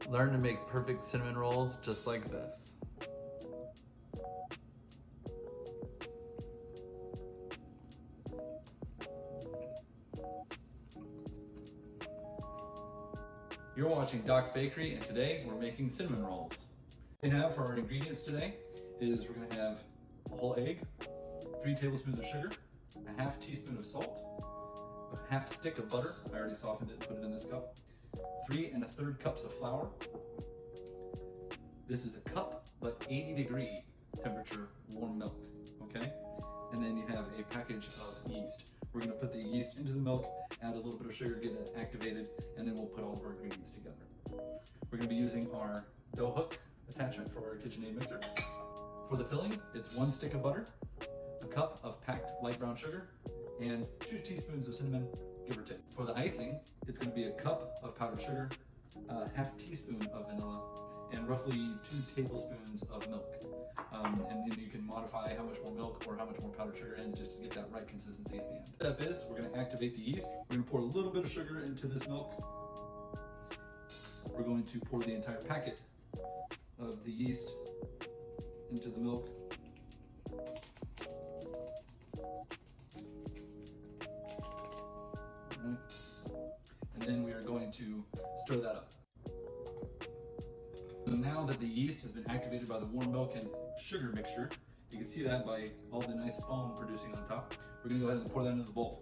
Learn to make perfect cinnamon rolls just like this. You're watching Doc's Bakery, and today we're making cinnamon rolls. What we have for our ingredients today is we're going to have a whole egg, 3 tablespoons of sugar, a half teaspoon of salt, a half stick of butter. I already softened it and put it in this cup. 3 1/3 cups of flour. This is a cup, but 80-degree temperature warm milk, okay? And then you have a package of yeast. We're gonna put the yeast into the milk, add a little bit of sugar, get it activated, and then we'll put all of our ingredients together. We're gonna be using our dough hook attachment for our KitchenAid mixer. For the filling, it's 1 stick of butter, a cup of packed light brown sugar, and 2 teaspoons of cinnamon, give or take. For the icing, it's gonna be a cup of powdered sugar, a half teaspoon of vanilla, and roughly 2 tablespoons of milk. And then you can modify how much more milk or how much more powdered sugar in just to get that right consistency at the end. Step is, we're gonna activate the yeast. We're gonna pour a little bit of sugar into this milk. We're going to pour the entire packet of the yeast into the milk. Right. And then we are going to stir that up. So now that the yeast has been activated by the warm milk and sugar mixture, you can see that by all the nice foam producing on top. We're gonna go ahead and pour that into the bowl.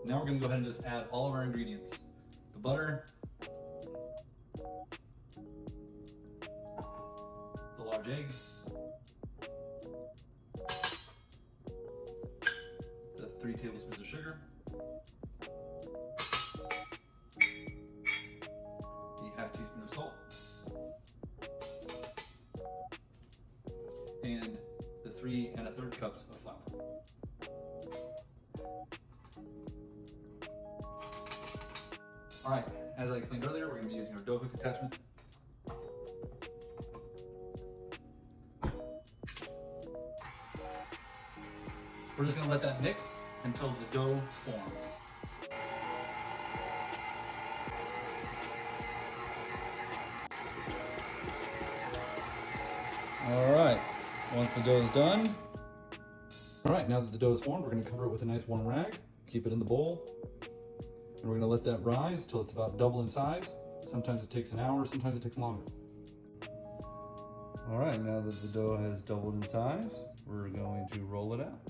Now we're gonna go ahead and just add all of our ingredients. The butter, the large egg, the 3 tablespoons of sugar, half teaspoon of salt, and the 3 1/3 cups of flour. All right, as I explained earlier, we're going to be using our dough hook attachment. We're just going to let that mix until the dough forms. All right, once the dough is done. All right, now that the dough is formed, we're gonna cover it with a nice warm rag, keep it in the bowl, and we're gonna let that rise till it's about double in size. Sometimes it takes an hour, sometimes it takes longer. All right, now that the dough has doubled in size, we're going to roll it out.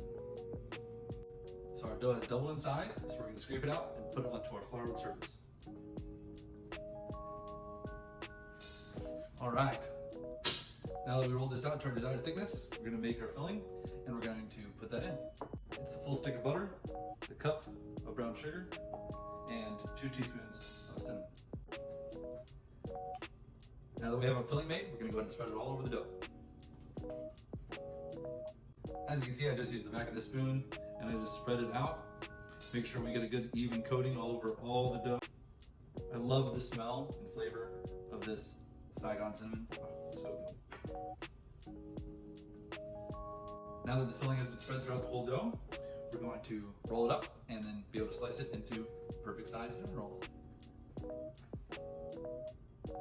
So our dough has doubled in size, so we're gonna scrape it out and put it onto our floured surface. All right. Now that we rolled this out to our desired thickness, we're going to make our filling and we're going to put that in. It's a full stick of butter, the cup of brown sugar, and 2 teaspoons of cinnamon. Now that we have our filling made, we're going to go ahead and spread it all over the dough. As you can see, I just used the back of the spoon and I just spread it out. Make sure we get a good even coating all over all the dough. I love the smell and flavor of this Saigon cinnamon. Oh, so good. Now that the filling has been spread throughout the whole dough, we're going to roll it up and then be able to slice it into perfect size cinnamon rolls.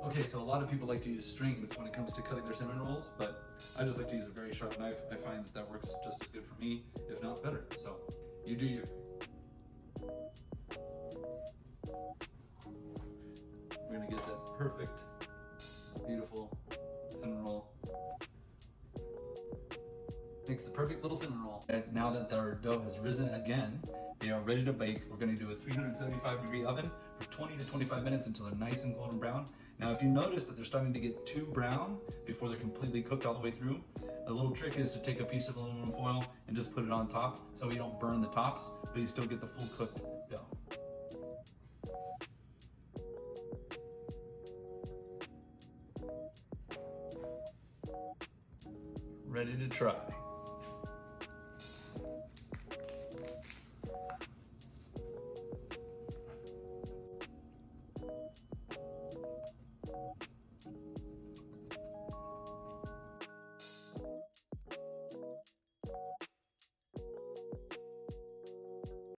Okay, so a lot of people like to use strings when it comes to cutting their cinnamon rolls, but I just like to use a very sharp knife. I find that that works just as good for me, if not better. So you do you. We're gonna get that perfect, beautiful cinnamon roll. Makes the perfect little cinnamon roll. Guys, now that our dough has risen again, they are ready to bake. We're gonna do a 375-degree oven for 20 to 25 minutes until they're nice and golden brown. Now, if you notice that they're starting to get too brown before they're completely cooked all the way through, a little trick is to take a piece of aluminum foil and just put it on top so you don't burn the tops, but you still get the full cooked dough. Ready to try.